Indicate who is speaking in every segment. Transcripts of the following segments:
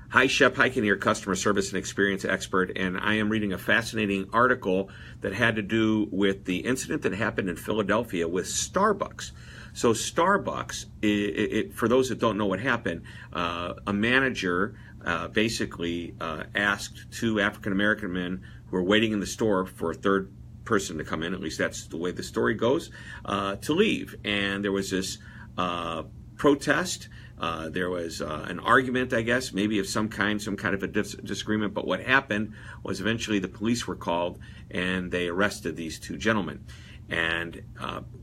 Speaker 1: Hi, Shep Hyken here, customer service and experience expert, and I am reading a fascinating article that had to do with the incident that happened in Philadelphia with Starbucks. So Starbucks, for those that don't know what happened, a manager basically asked two African-American men who were waiting in the store for a third person to come in, at least that's the way the story goes, to leave. And there was this protest. There was an argument, I guess, maybe of some kind of a disagreement. But what happened was eventually the police were called and they arrested these two gentlemen. And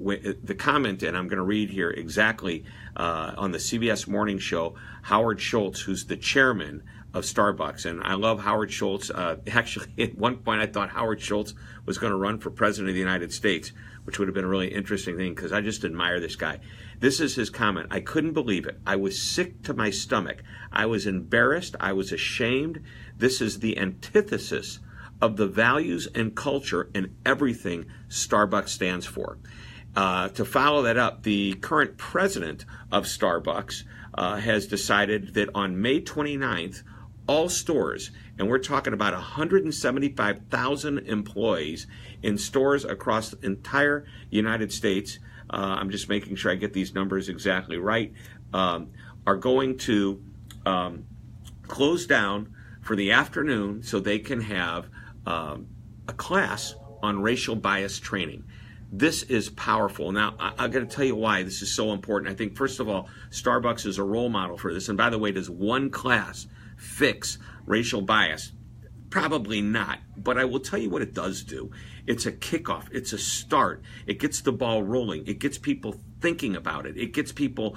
Speaker 1: the comment, and I'm going to read here exactly on the CBS Morning Show, Howard Schultz, who's the chairman of Starbucks. And I love Howard Schultz. Actually, at one point I thought Howard Schultz was going to run for president of the United States, which would have been a really interesting thing because I just admire this guy. This is his comment. I couldn't believe it. I was sick to my stomach. I was embarrassed. I was ashamed. This is the antithesis of the values and culture and everything Starbucks stands for. To follow that up, the current president of Starbucks has decided that on May 29th, all stores, and we're talking about 175,000 employees in stores across the entire United States, I'm just making sure I get these numbers exactly right, are going to close down for the afternoon so they can have a class on racial bias training. This is powerful. Now, I'm going to tell you why this is so important. I think, first of all, Starbucks is a role model for this. And by the way, does one class fix racial bias? Probably not. But I will tell you what it does do. It's a kickoff. It's a start. It gets the ball rolling. It gets people thinking about it. It gets people,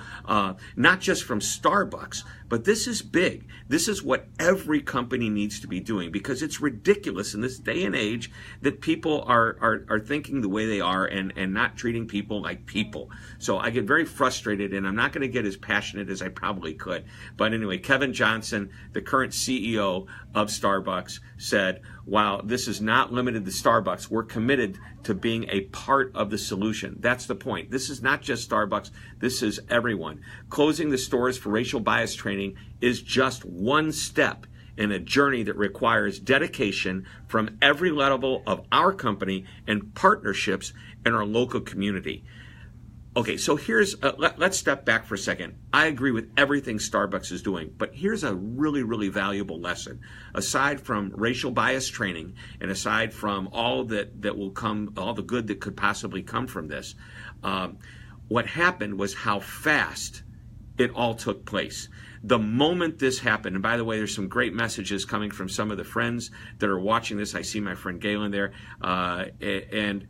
Speaker 1: not just from Starbucks, but this is big. This is what every company needs to be doing because it's ridiculous in this day and age that people are thinking the way they are and not treating people like people. So I get very frustrated and I'm not going to get as passionate as I probably could. But anyway, Kevin Johnson, the current CEO of Starbucks, said, while this is not limited to Starbucks, we're committed to being a part of the solution. That's the point. This is not just Starbucks. This is everyone. Closing the stores for racial bias training is just one step in a journey that requires dedication from every level of our company and partnerships in our local community. Okay, so here's, let's step back for a second. I agree with everything Starbucks is doing, but here's a really, really valuable lesson. Aside from racial bias training and aside from all that will come, all the good that could possibly come from this, what happened was how fast it all took place. The moment this happened, and by the way, there's some great messages coming from some of the friends that are watching this. I see my friend Galen there, and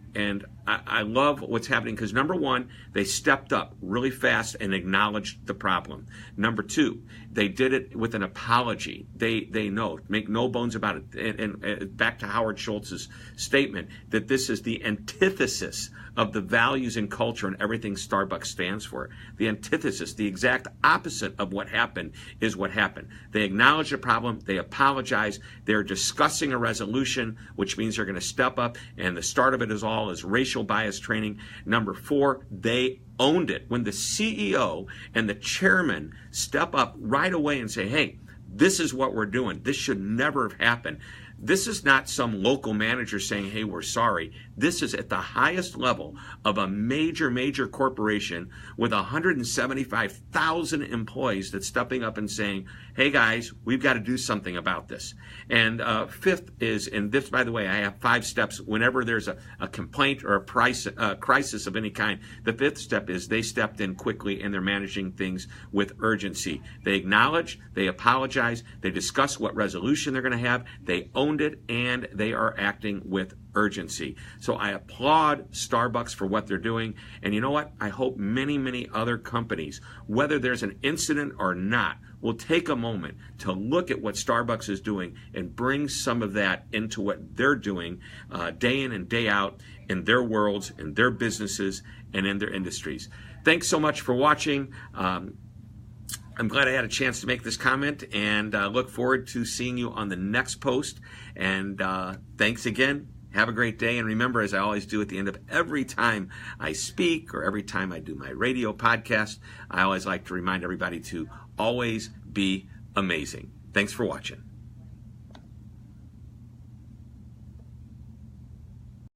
Speaker 1: I love what's happening because number one, they stepped up really fast and acknowledged the problem. Number two, they did it with an apology. They know, make no bones about it. And back to Howard Schultz's statement that this is the antithesis of the values and culture and everything Starbucks stands for. The antithesis, the exact opposite of what happened is what happened. They acknowledge the problem, they apologize, they're discussing a resolution, which means they're going to step up, and the start of it is racial bias training. Number four, they owned it. When the CEO and the chairman step up right away and say, hey, this is what we're doing. This should never have happened. This is not some local manager saying, hey, we're sorry. This is at the highest level of a major, major corporation with 175,000 employees that's stepping up and saying, hey, guys, we've got to do something about this. And fifth is, and this, by the way, I have 5 steps. Whenever there's a complaint or a crisis of any kind, the 5th step is they stepped in quickly and they're managing things with urgency. They acknowledge, they apologize, they discuss what resolution they're going to have, they owned it, and they are acting with urgency. So I applaud Starbucks for what they're doing. And you know what? I hope many, many other companies, whether there's an incident or not, will take a moment to look at what Starbucks is doing and bring some of that into what they're doing day in and day out in their worlds, in their businesses, and in their industries. Thanks so much for watching. I'm glad I had a chance to make this comment, and look forward to seeing you on the next post. And thanks again. Have a great day. And remember, as I always do at the end of every time I speak or every time I do my radio podcast, I always like to remind everybody to always be amazing. Thanks for watching.